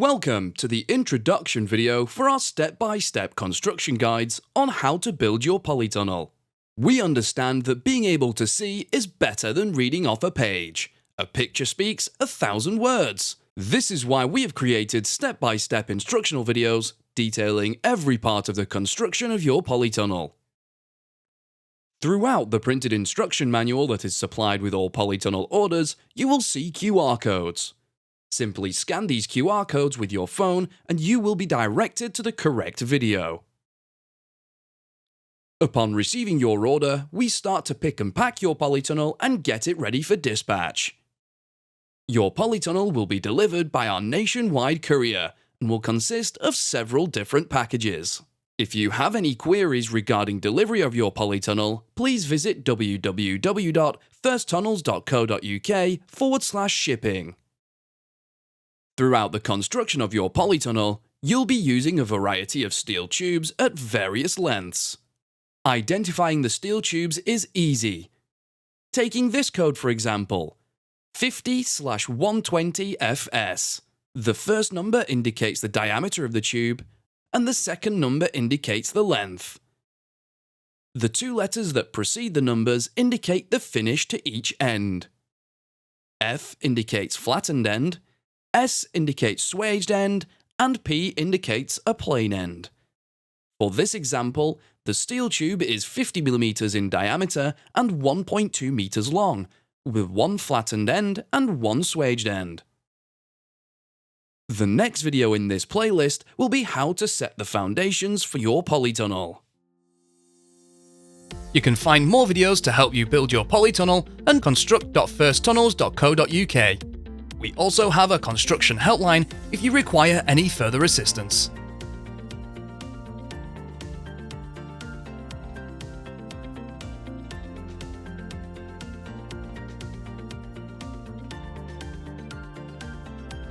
Welcome to the introduction video for our step-by-step construction guides on how to build your polytunnel. We understand that being able to see is better than reading off a page. A picture speaks 1,000 words. This is why we have created step-by-step instructional videos detailing every part of the construction of your polytunnel. Throughout the printed instruction manual that is supplied with all polytunnel orders, you will see QR codes. Simply scan these QR codes with your phone and you will be directed to the correct video. Upon receiving your order, we start to pick and pack your polytunnel and get it ready for dispatch. Your polytunnel will be delivered by our nationwide courier and will consist of several different packages. If you have any queries regarding delivery of your polytunnel, please visit www.firsttunnels.co.uk/shipping. Throughout the construction of your polytunnel, you'll be using a variety of steel tubes at various lengths. Identifying the steel tubes is easy. Taking this code for example, 50/120FS. The first number indicates the diameter of the tube, and the second number indicates the length. The two letters that precede the numbers indicate the finish to each end. F indicates flattened end, S indicates swaged end, and P indicates a plain end. For this example, the steel tube is 50mm in diameter and 1.2 meters long, with one flattened end and one swaged end. The next video in this playlist will be how to set the foundations for your polytunnel. You can find more videos to help you build your polytunnel at construct.firsttunnels.co.uk. We also have a construction helpline if you require any further assistance.